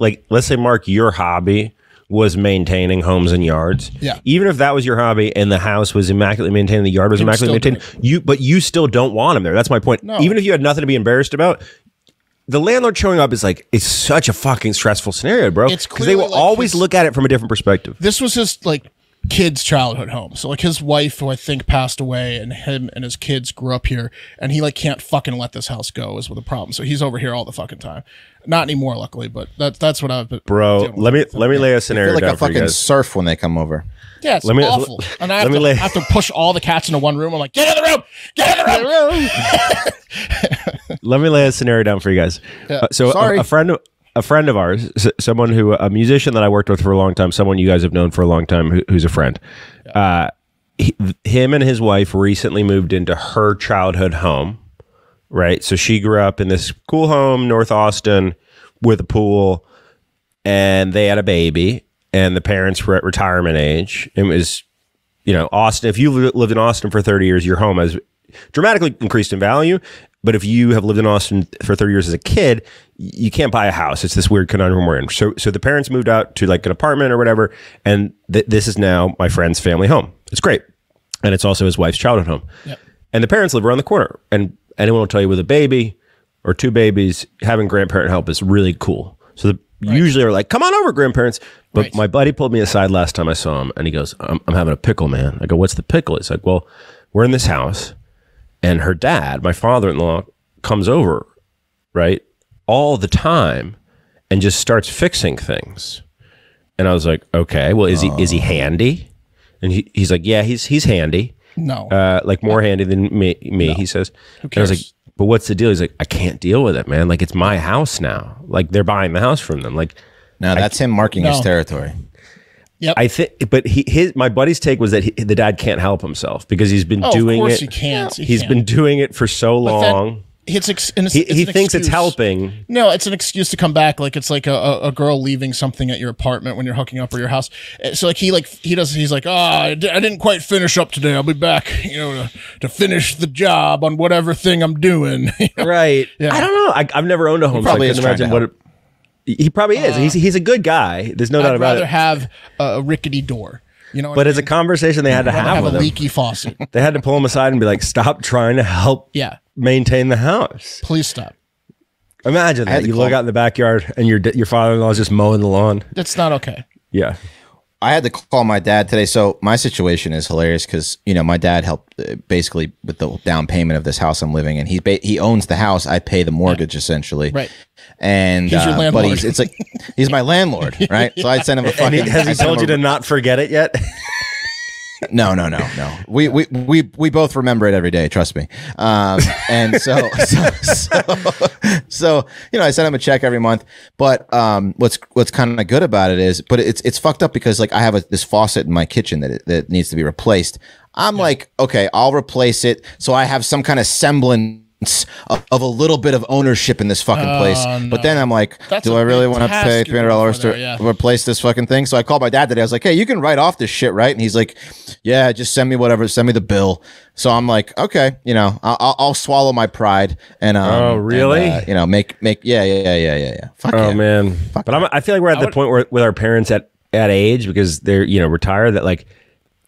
say, Mark, your hobby was maintaining homes and yards. Yeah. Even if that was your hobby and the house was immaculately maintained, the yard was immaculately maintained, but you still don't want him there. That's my point. No. Even if you had nothing to be embarrassed about, the landlord showing up is like, it's such a fucking stressful scenario, bro. Because they will always look at it from a different perspective. This was his like kid's childhood home. So like his wife, who I think passed away, and him and his kids grew up here, and he like can't fucking let this house go is the problem. So he's over here all the fucking time. Not anymore, luckily, but that's what I've been. Bro, let me lay a scenario down for you guys. Feel like a fucking surf when they come over. Yeah, it's awful. And I have to push all the cats into one room. I'm like, get in the room! Get in the room! Let me lay a scenario down for you guys. Yeah. So a friend of ours, someone who, a musician that I worked with for a long time, someone you guys have known for a long time, who's a friend. Him and his wife recently moved into her childhood home, right? So she grew up in this cool home, North Austin, with a pool, and they had a baby, and the parents were at retirement age. It was, you know, Austin. If you lived in Austin for 30 years, your home has dramatically increased in value. But if you have lived in Austin for 30 years as a kid, you can't buy a house. It's this weird conundrum we're in. So the parents moved out to like an apartment or whatever, and this is now my friend's family home. It's great. And it's also his wife's childhood home. Yep. And the parents live around the corner. And anyone will tell you with a baby or two babies, having grandparent help is really cool. So usually are like, come on over, grandparents. But my buddy pulled me aside last time I saw him, and he goes, I'm having a pickle, man. I go, what's the pickle? He's like, well, we're in this house, and her dad, my father-in-law, comes over, right, all the time and just starts fixing things. And I was like, okay, well, is he handy? And he's like, yeah, he's handy. No. Like more handy than me, he says. Who And I was cares? like, but what's the deal? He's like, I can't deal with it, man. Like, it's my house now. Like, they're buying the house from them. Like, No, that's him marking his territory. Yep. I think, but my buddy's take was that the dad can't help himself because he's been doing it. Of course he can't. He's been doing it for so long. He thinks it's helping. No, it's an excuse to come back. Like it's like a girl leaving something at your apartment when you're hooking up or your house. So he's like, I didn't quite finish up today. I'll be back, to finish the job on whatever thing I'm doing. Right. Yeah. I don't know. I've never owned a home. Probably so I is couldn't trying imagine to what he probably is. He's a good guy. There's no doubt I'd about rather it. have a rickety door. But it's a conversation they had to have with a him. leaky faucet. They had to pull him aside and be like, stop trying to help maintain the house. Please stop. Imagine that. You look out in the backyard and your father-in-law is just mowing the lawn. That's not okay. Yeah. I had to call my dad today. So my situation is hilarious because, my dad helped basically with the down payment of this house I'm living in. He owns the house. I pay the mortgage essentially. Right. And He's your landlord. but it's like he's my landlord, right? So I'd send him a fucking. Has he told you to not forget it yet? No. We both remember it every day. Trust me. And so I send him a check every month. But what's kind of good about it is, but it's fucked up because like I have this faucet in my kitchen that needs to be replaced. I'm like, okay, I'll replace it so I have some kind of semblance of a little bit of ownership in this fucking place. No. But then I'm like, do I really want to pay $300 to replace this fucking thing? So I called my dad today. I was like, hey, you can write off this shit, right? And he's like, yeah, just send me whatever. Send me the bill. So I'm like, okay, I'll swallow my pride and oh really? And, make yeah. Fuck yeah. Man. Fuck but I feel like we're at the point where with our parents at age because they're retired that like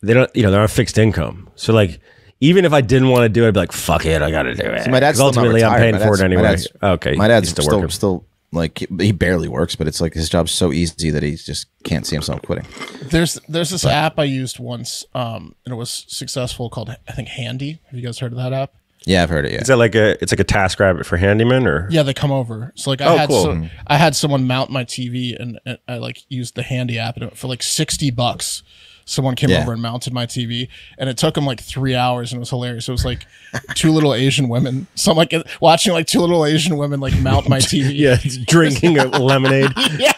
they don't they're on fixed income. So like even if I didn't want to do it, I'd be like, fuck it, I got to do it. So my dad's ultimately I'm paying for it anyway. Okay. My dad's still like he barely works, but it's like his job's so easy that he just can't see himself quitting. There's this app I used once, and it was successful called I think Handy. Have you guys heard of that app? Yeah, I've heard it. Yeah, is that like it's like a task rabbit for handyman or? Yeah, they come over. So like I had someone mount my TV and I like used the Handy app and for like $60. Someone came over and mounted my TV, and it took them like 3 hours, and it was hilarious. It was like two little Asian women. So I'm like watching like two little Asian women like mount my TV. Yeah, drinking a lemonade. Yeah.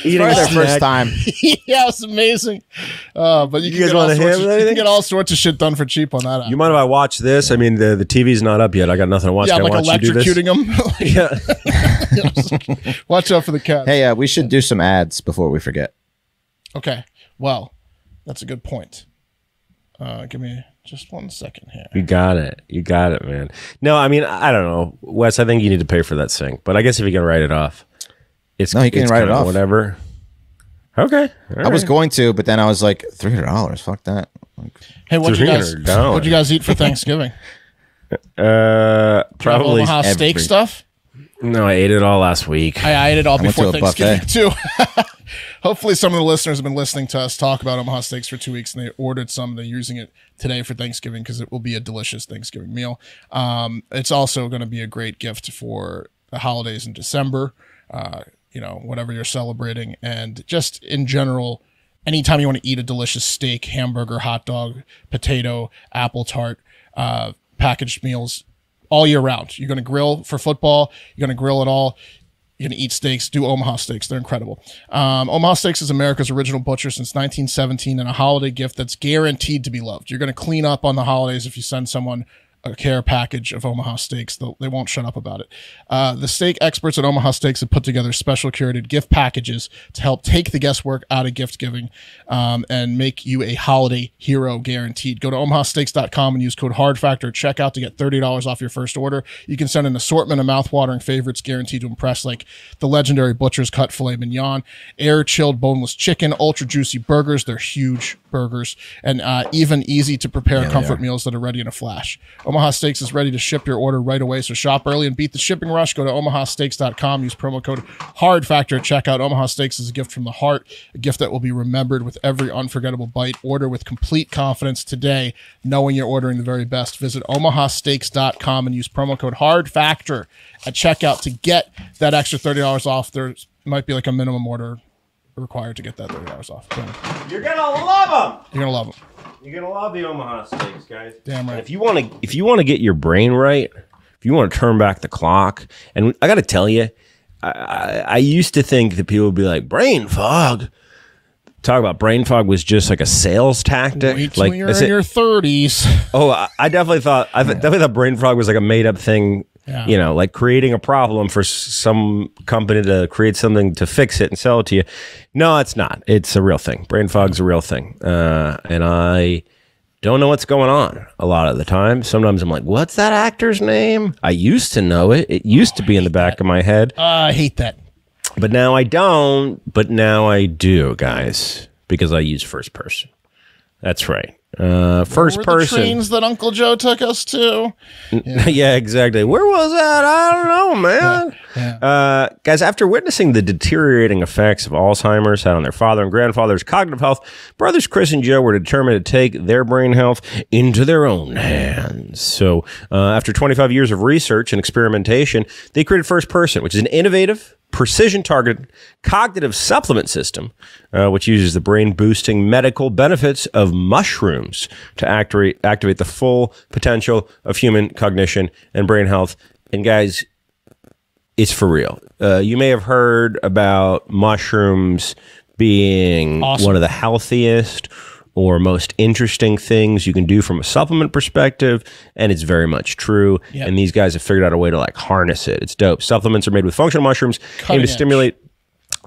Eating their first time. Yeah, it was amazing. But you guys want to hear anything? You can get all sorts of shit done for cheap on that app. You mind if I watch this? I mean, the TV's not up yet. I got nothing to watch. Yeah, I'm like electrocuting them. Yeah. Watch out for the cat. Hey, we should do some ads before we forget. Okay. Well, that's a good point. Give me just 1 second here. You got it, man. No, I mean, I don't know, Wes. I think you need to pay for that sync, but I guess if you can write it off, you can write it off. Whatever. Okay. I was going to, but then I was like, $300. Fuck that. Hey, what'd you guys eat for Thanksgiving? Probably Omaha steak stuff. No, I ate it all last week. I ate it all before Thanksgiving too. Hopefully some of the listeners have been listening to us talk about Omaha steaks for 2 weeks and they ordered some. They're using it today for Thanksgiving because it will be a delicious Thanksgiving meal. It's also going to be a great gift for the holidays in December, whatever you're celebrating. And just in general, anytime you want to eat a delicious steak, hamburger, hot dog, potato, apple tart, packaged meals, all year round. You're going to grill for football. You're going to grill it all. You're going to eat steaks. Do Omaha Steaks. They're incredible. Omaha Steaks is America's original butcher since 1917 and a holiday gift that's guaranteed to be loved. You're going to clean up on the holidays if you send someone a care package of Omaha Steaks. They won't shut up about it. The steak experts at Omaha Steaks have put together special curated gift packages to help take the guesswork out of gift giving and make you a holiday hero guaranteed. Go to omahasteaks.com and use code HARDFACTOR at checkout to get $30 off your first order. You can send an assortment of mouthwatering favorites guaranteed to impress, like the legendary Butcher's Cut Filet Mignon, air-chilled boneless chicken, ultra-juicy burgers. They're huge burgers, and even easy-to-prepare comfort meals that are ready in a flash. Omaha Steaks is ready to ship your order right away, so shop early and beat the shipping rush. Go to omahasteaks.com. Use promo code HARDFACTOR at checkout. Omaha Steaks is a gift from the heart, a gift that will be remembered with every unforgettable bite. Order with complete confidence today, knowing you're ordering the very best. Visit omahasteaks.com and use promo code HARDFACTOR at checkout to get that extra $30 off. There might be like a minimum order required to get that $30 off. You're going to love them. You're going to love them. You're gonna love the Omaha steaks, guys. Damn right. And if you want to get your brain right, if you want to turn back the clock, and I got to tell you, I used to think that people would be like brain fog. Talk about brain fog was just like a sales tactic. Wait till like you're in your 30s. Oh, I definitely thought brain fog was like a made up thing. Yeah. You know, like creating a problem for some company to create something to fix it and sell it to you. No, it's not. It's a real thing. Brain fog's a real thing. And I don't know what's going on a lot of the time. Sometimes I'm like, what's that actor's name? I used to know it. It used to be in the back of my head. I hate that. But now I don't. But now I do, guys, because I use first person. That's right. First Where were person. the trains that Uncle Joe took us to? Yeah, exactly. Where was that? I don't know, man. Yeah. Guys, after witnessing the deteriorating effects of Alzheimer's had on their father and grandfather's cognitive health, brothers Chris and Joe were determined to take their brain health into their own hands. So after 25 years of research and experimentation, they created First Person, which is an innovative, precision-targeted cognitive supplement system, which uses the brain-boosting medical benefits of mushrooms to activate the full potential of human cognition and brain health. And guys, it's for real. You may have heard about mushrooms being one of the healthiest or most interesting things you can do from a supplement perspective, and it's very much true. Yep. And these guys have figured out a way to like harness it. It's dope. Supplements are made with functional mushrooms aimed to stimulate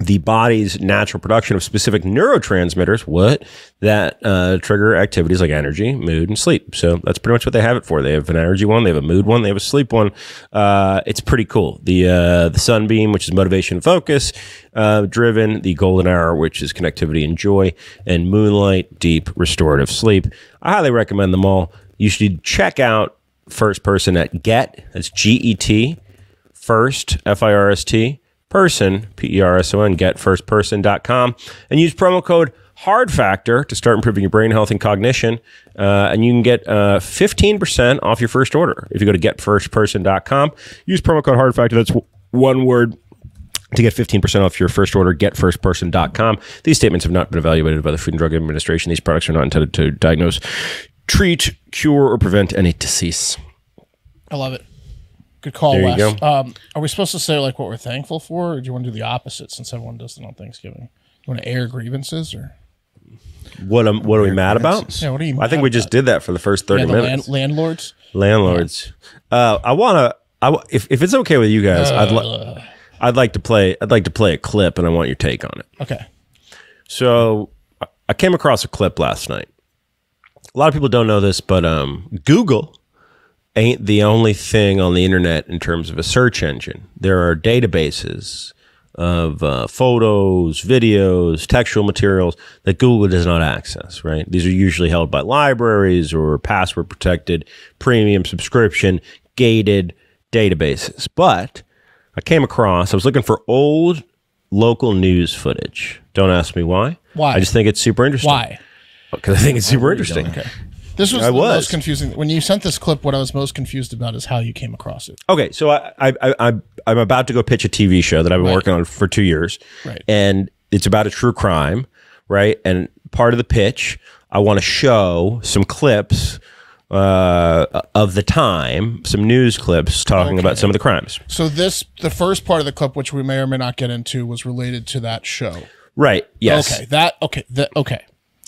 the body's natural production of specific neurotransmitters that trigger activities like energy, mood, and sleep. So that's pretty much what they have it for. They have an energy one, they have a mood one, they have a sleep one. It's pretty cool. The sunbeam, which is motivation and focus driven, the golden hour, which is connectivity and joy, and moonlight, deep restorative sleep. I highly recommend them all. You should check out First Person at Get, that's G-E-T, First, F-I-R-S-T, Person, P-E-R-S-O-N, getfirstperson.com, and use promo code HARDFACTOR to start improving your brain health and cognition, and you can get 15% off your first order. If you go to getfirstperson.com, use promo code HARDFACTOR, that's one word, to get 15% off your first order, getfirstperson.com. These statements have not been evaluated by the Food and Drug Administration. These products are not intended to diagnose, treat, cure, or prevent any disease. I love it. Good call, there Wes. you go. Are we supposed to say like what we're thankful for, or do you want to do the opposite since everyone does it on Thanksgiving? You want to air grievances, or what are we mad about? Yeah, what are you? Mad I think we just did that for the first 30 minutes. Landlords. I want to. If it's okay with you guys, I'd like to play a clip, and I want your take on it. Okay. So I came across a clip last night. A lot of people don't know this, but Google ain't the only thing on the internet in terms of a search engine. There are databases of photos, videos, textual materials that Google does not access, right? These are usually held by libraries or password protected, premium subscription, gated databases. But I was looking for old local news footage. Don't ask me why. Why? I just think it's super interesting. Why? Because I think it's super interesting. Okay. This was the most confusing. When you sent this clip, what I was most confused about is how you came across it. Okay, so I'm about to go pitch a TV show that I've been working on for 2 years, right? And it's about a true crime, right? And part of the pitch, I want to show some clips of the time, some news clips talking about some of the crimes. So the first part of the clip, which we may or may not get into, was related to that show, right? Yes. Okay.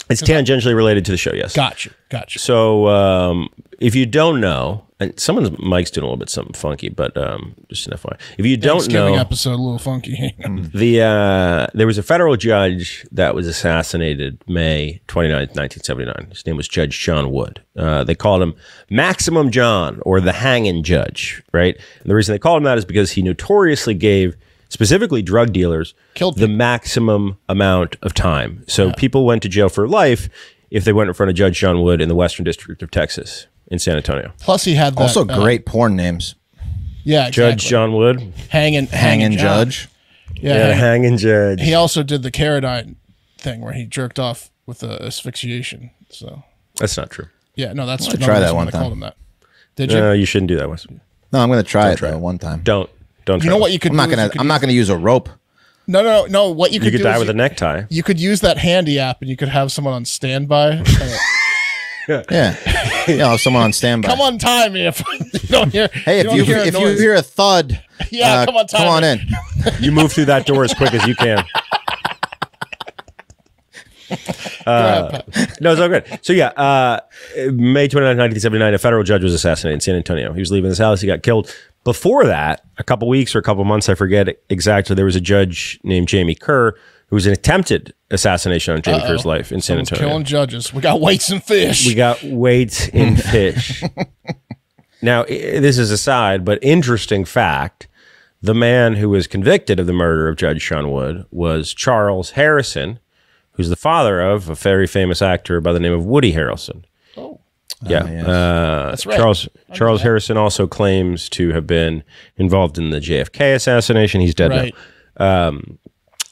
It's tangentially related to the show, yes. Gotcha. So if you don't know, and someone's mic's doing a little bit something funky, but just an FYI. If you don't know, episode a little funky. There was a federal judge that was assassinated May 29th, 1979. His name was Judge John Wood. They called him Maximum John, or the hanging judge, right? And the reason they called him that is because he notoriously gave specifically drug dealers, the maximum amount of time. So people went to jail for life if they went in front of Judge John Wood in the Western District of Texas in San Antonio. Plus he had that, also great porn names. Yeah, exactly. Judge John Wood. Hanging Judge. Yeah, Hanging Judge. He also did the Carradine thing where he jerked off with asphyxiation. So that's not true. Yeah, no, that's true. Try that one time. Called him that. Did you? No, you shouldn't do that, Wes. No, I'm going to try it one time. Don't. You know what you could do? I'm not going to use a rope. No. What you could do? You could die with a necktie. You could use that handy app, and you could have someone on standby. Yeah. You know, someone on standby. Come on, time me if you don't hear. Hey, if you hear a thud, come on in. You move through that door as quick as you can. No, it's all good. So yeah, May 29, 1979, a federal judge was assassinated in San Antonio. He was leaving his house. He got killed. Before that, a couple weeks or a couple months, I forget exactly, there was a judge named Jamie Kerr who was an attempted assassination on Jamie Kerr's life in San Antonio. Killing judges. We got weights and fish. We got weights in fish. Now, this is aside, but interesting fact, the man who was convicted of the murder of Judge Sean Wood was Charles Harrison, who's the father of a very famous actor by the name of Woody Harrelson. Oh. Yeah. Yes. That's right. Charles Harrison also claims to have been involved in the JFK assassination. He's dead now.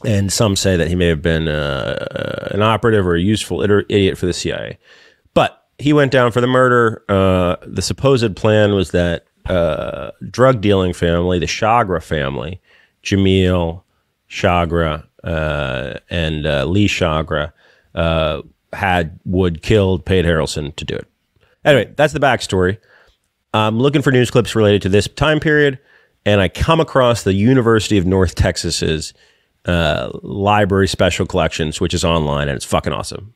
And some say that he may have been an operative or a useful idiot for the CIA. But he went down for the murder. The supposed plan was that drug dealing family, the Chagra family, Jamil, Chagra, and Lee Chagra, had Wood killed, paid Harrelson to do it. Anyway, that's the backstory. I'm looking for news clips related to this time period, and I come across the University of North Texas's library special collections, which is online, and it's fucking awesome.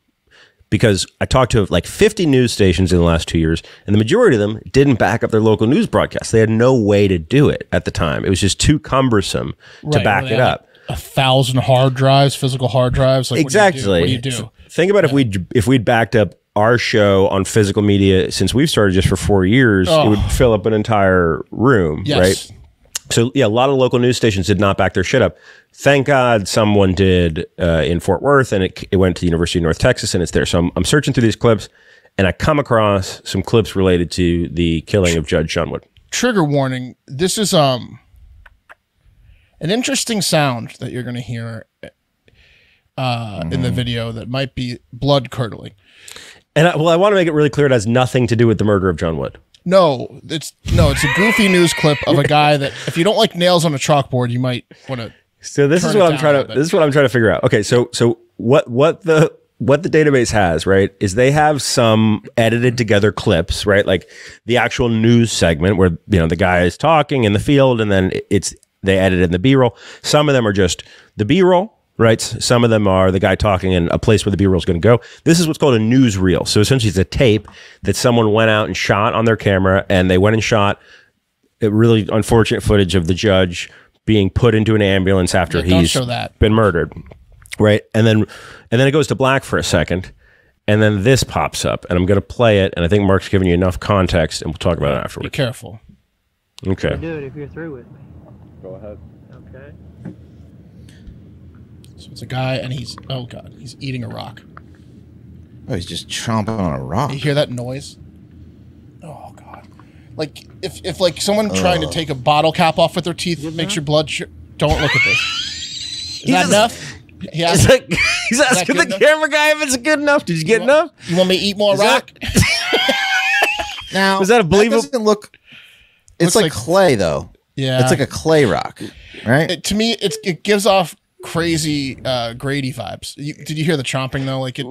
Because I talked to like 50 news stations in the last 2 years, and the majority of them didn't back up their local news broadcasts. They had no way to do it at the time. It was just too cumbersome to back it up. 1,000 hard drives, physical hard drives. Like, exactly. What do you do? Think about if we'd backed up our show on physical media since we've started just for 4 years, it would fill up an entire room, right? So yeah, a lot of local news stations did not back their shit up. Thank God someone did in Fort Worth, and it went to the University of North Texas, and it's there. So I'm searching through these clips, and I come across some clips related to the killing of Judge Sean Wood. Trigger warning. This is an interesting sound that you're going to hear in the video that might be blood curdling. And I want to make it really clear it has nothing to do with the murder of John Wood. No, it's a goofy news clip of a guy that if you don't like nails on a chalkboard, you might want to. So this is what I'm trying to figure out. Okay, so what the database has, right, is they have some edited together clips, right, like the actual news segment where the guy is talking in the field, and then they edit in the B-roll. Some of them are just the B-roll. Right. Some of them are the guy talking in a place where the B-roll is going to go. This is what's called a newsreel. So essentially it's a tape that someone went out and shot on their camera, and they went and shot a really unfortunate footage of the judge being put into an ambulance after he's been murdered. Right. And then it goes to black for a second, and then this pops up, and I'm going to play it. And I think Mark's given you enough context, and we'll talk about it afterwards. Be careful. Okay. I'll do it if you're through with me. Go ahead. Okay. So it's a guy, and he's eating a rock. Oh, he's just chomping on a rock. You hear that noise? Oh God! Like if like someone trying to take a bottle cap off with their teeth makes your blood. Don't look at this. Is that enough? Yeah. He's asking the camera guy if it's good enough. Did you get enough? You want me to eat more rock? Now, is that a believable? That doesn't look. It's like clay, though. Yeah, it's like a clay rock, right? To me, it gives off crazy Grady vibes. Did you hear the chomping though? Like it.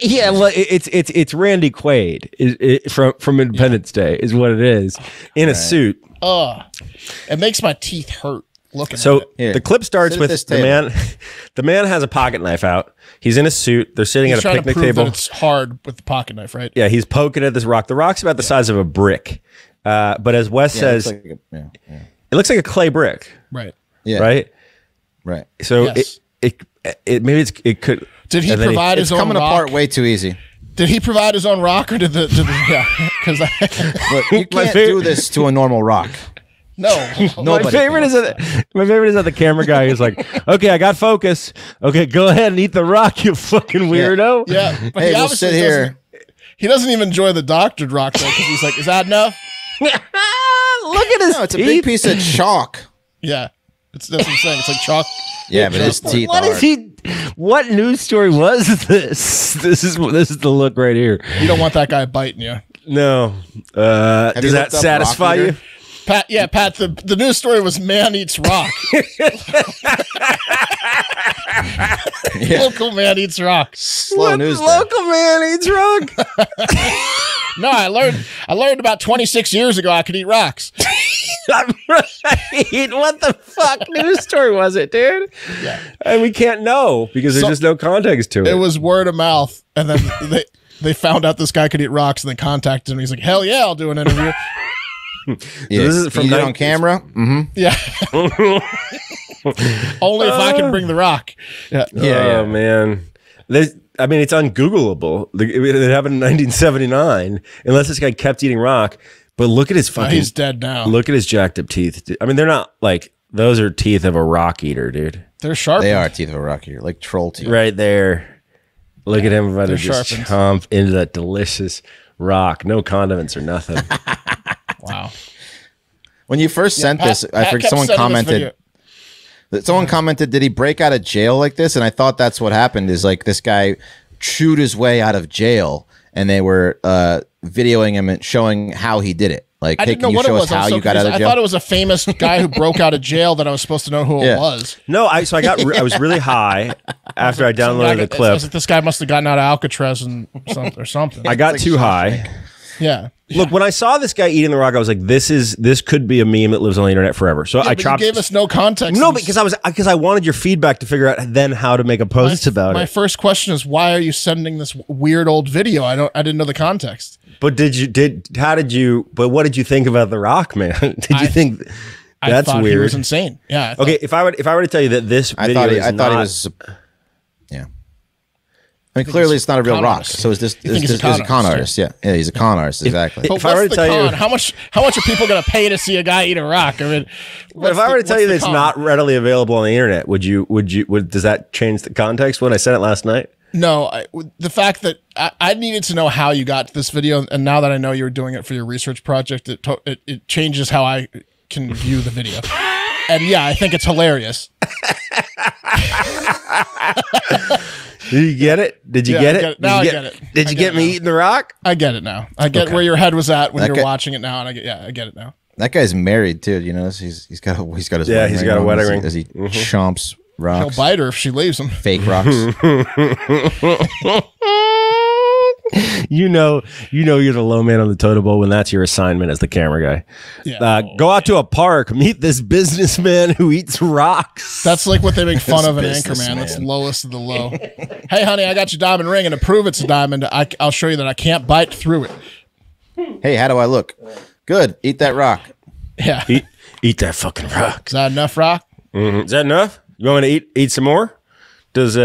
Yeah, well, it's Randy Quaid from Independence Day is what it is in a suit. It makes my teeth hurt looking. So at it. the clip starts with the man. The man has a pocket knife out. He's in a suit. They're sitting at a picnic table. That it's hard with the pocket knife, right? Yeah, he's poking at this rock. The rock's about the size of a brick, but as Wes says, it looks like a clay brick. Right. Yeah. Right. Right. So yes. it could. Did he provide his own rock? It's coming apart way too easy. Did he provide his own rock, or did the because look, you can't do this to a normal rock. No. My favorite is that the camera guy is like, okay, I got focus. Okay, go ahead and eat the rock, you fucking weirdo. Yeah. But hey, we'll sit here. He doesn't even enjoy the doctored rock though, because he's like, is that enough? Look at his teeth. It's a big piece of chalk. Yeah. That's what I'm saying. It's like chalk. Yeah, but his teeth What news story was this? This is the look right here. You don't want that guy biting you. No. Does that satisfy you? Pat, the news story was man eats rock. Local man eats rock. Slow news. Local man eats rock. No, I learned about 26 years ago I could eat rocks. Right. What the fuck news story was it, dude? Yeah. And we can't know because there's just no context to it. It was word of mouth, and then they found out this guy could eat rocks, and they contacted him. He's like, "Hell yeah, I'll do an interview." Yeah. This is from on camera. Mm-hmm. Yeah. Only if I can bring the rock. Yeah. Oh man. I mean, it's ungoogleable. It happened in 1979. Unless this guy kept eating rock. But look at his fucking. He's dead now. Look at his jacked up teeth. I mean, they're not like those are teeth of a rock eater, dude. They're sharp. They are teeth of a rock eater, like troll teeth. Right there. Look at him about to just sharpened. chomp into that delicious rock. No condiments or nothing. Wow. When you first sent this, I forget someone commented. Someone commented, did he break out of jail like this? And I thought that's what happened is like this guy chewed his way out of jail and they were videoing him and showing how he did it. Like, hey, can you show us how you got out of jail? I thought it was a famous guy who broke out of jail that I was supposed to know who it was. No, I was really high after I downloaded the clip. I was like, this guy must have gotten out of Alcatraz or something. I got too high. Yeah. Look, when I saw this guy eating the rock, I was like, this could be a meme that lives on the internet forever. So I chopped. You gave us no context. No, because I wanted your feedback to figure out then how to make a post about it. My first question is, why are you sending this weird old video? I didn't know the context. But what did you think about the rock, man? Did you think that's I thought weird? He was insane. Yeah. Okay, if I were to tell you that this video I thought he was. Yeah. I mean, clearly it's not a real rock. So is this is a con artist? Yeah, he's a con artist. Exactly. But if I were to tell you, how much are people going to pay to see a guy eat a rock? I mean, but if I were to tell you that it's not readily available on the internet, does that change the context when I said it last night? No, the fact that I needed to know how you got to this video, and now that I know you're doing it for your research project, it changes how I can view the video. And yeah, I think it's hilarious. Did you get it? Did you get it? Now I get it. Did you get me eating the rock? I get it now. I get where your head was at when you're watching it now, and I get it now. That guy's married too. You know, he's got his he's got a wedding ring as he chomps rocks. He'll bite her if she leaves him. Fake rocks. You know you're the low man on the totem pole when that's your assignment as the camera guy. Yeah. Go out to a park, meet this businessman who eats rocks. That's like what they make fun of in Anchorman. That's lowest of the low. Hey, honey, I got your diamond ring, and to prove it's a diamond, I'll show you that I can't bite through it. Hey, how do I look? Good. Eat that rock. Yeah. Eat that fucking rock. Is that enough rock? Mm-hmm. Is that enough? You want me to eat some more? Does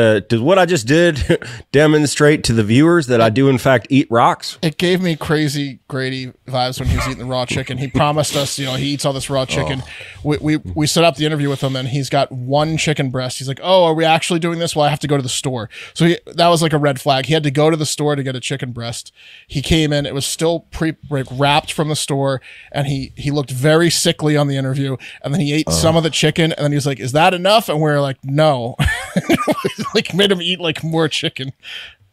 what I just did demonstrate to the viewers that I do in fact eat rocks? It gave me crazy Grady vibes when he was eating the raw chicken. He promised us, he eats all this raw chicken. We set up the interview with him, and he's got one chicken breast. He's like, "Oh, are we actually doing this? Well, I have to go to the store." So that was like a red flag. He had to go to the store to get a chicken breast. He came in; it was still wrapped from the store, and he looked very sickly on the interview. And then he ate some of the chicken, and then he was like, "Is that enough?" And we're like, "No." Like made him eat like more chicken.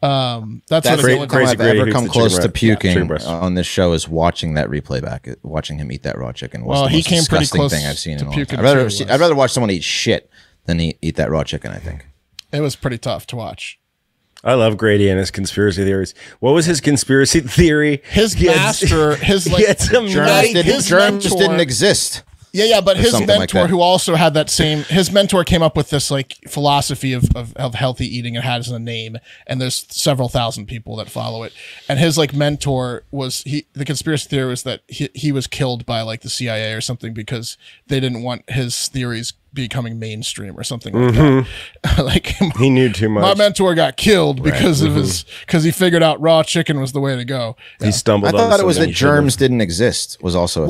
That's the only time I've ever come close to puking on this show is watching that replay back, watching him eat that raw chicken. Well, he came pretty close thing I've seen to in a long puking. time. I'd rather watch someone eat shit than eat that raw chicken. I think it was pretty tough to watch. I love Grady and his conspiracy theories. What was his conspiracy theory? His master, germs didn't exist. Yeah, but his mentor, who also had that same, his mentor came up with this like philosophy of healthy eating. It has a name, and there's several thousand people that follow it. And his like mentor was the conspiracy theory was that he was killed by like the CIA or something because they didn't want his theories becoming mainstream or something like that. Like he knew too much. My mentor got killed because of because he figured out raw chicken was the way to go. He stumbled. I thought it was that germs didn't exist. Was also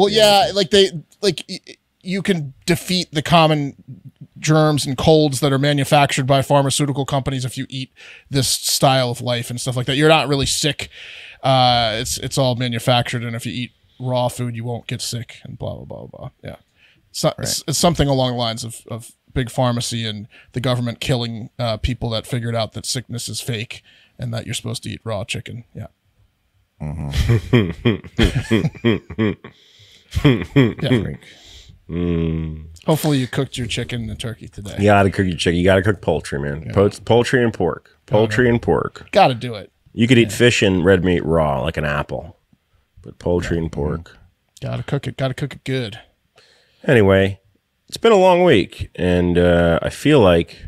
you can defeat the common germs and colds that are manufactured by pharmaceutical companies if you eat this style of life and stuff like that. You're not really sick. It's all manufactured, and if you eat raw food, you won't get sick. And blah blah blah blah. Yeah, it's something along the lines of big pharmacy and the government killing people that figured out that sickness is fake and that you're supposed to eat raw chicken. Yeah. Yeah. Freak. Hopefully you cooked your chicken and the turkey today. You gotta cook your chicken. You gotta cook poultry, man. Yeah. Poultry and pork. Poultry and pork. Got to do it. You could eat fish and red meat raw, like an apple. But poultry and pork. Got to cook it. Got to cook it good. Anyway, it's been a long week, and I feel like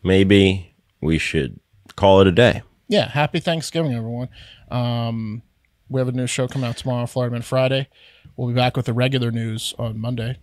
maybe we should call it a day. Yeah. Happy Thanksgiving, everyone. We have a new show coming out tomorrow, Florida Man Friday. We'll be back with the regular news on Monday.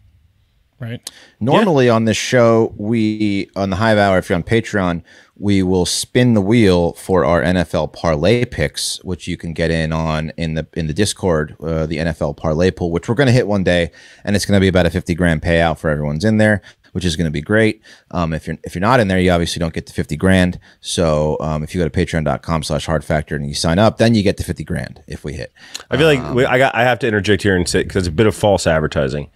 Right. Normally on this show, we on the Hive Hour, if you're on Patreon, we will spin the wheel for our NFL parlay picks, which you can get in the Discord, the NFL parlay pool, which we're going to hit one day, and it's going to be about a $50,000 payout for everyone's in there, which is going to be great. If you're not in there, you obviously don't get the $50,000. So if you go to patreon.com/hardfactor and you sign up, then you get the $50,000 if we hit. I feel like I have to interject here and say, because it's a bit of false advertising.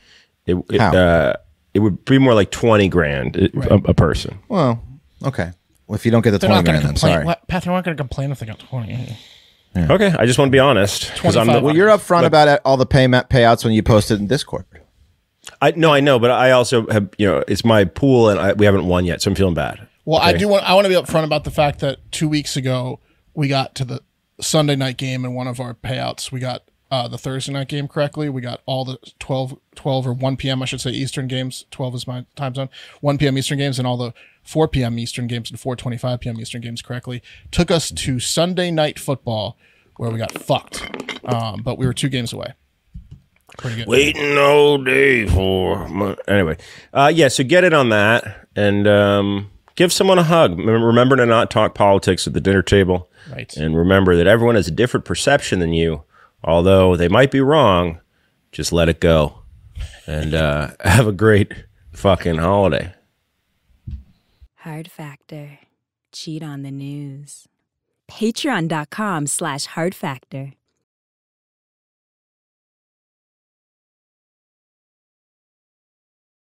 It would be more like $20,000 a person. Well, okay. Well, if you don't get the $20,000, then sorry. Pat, they're not going to complain if they got 20. Yeah. Okay, I just want to be honest. Well, you're upfront about all the payouts when you post it in Discord. I know, but I also have, it's my pool, and we haven't won yet, so I'm feeling bad. Well, okay. I want to be upfront about the fact that 2 weeks ago we got to the Sunday night game, and one of our payouts we got the Thursday night game correctly. We got all the 12 or 1 p.m. I should say Eastern games. 12 is my time zone. 1 p.m. Eastern games and all the 4 p.m. Eastern games and 4:25 p.m. Eastern games correctly. Took us to Sunday night football where we got fucked, but we were 2 games away. Pretty good. Waiting all day for anyway. So get it on that and give someone a hug. Remember to not talk politics at the dinner table. Right. And remember that everyone has a different perception than you. Although they might be wrong, just let it go. And have a great fucking holiday. Hard Factor. Cheat on the news. Patreon.com/hardfactor.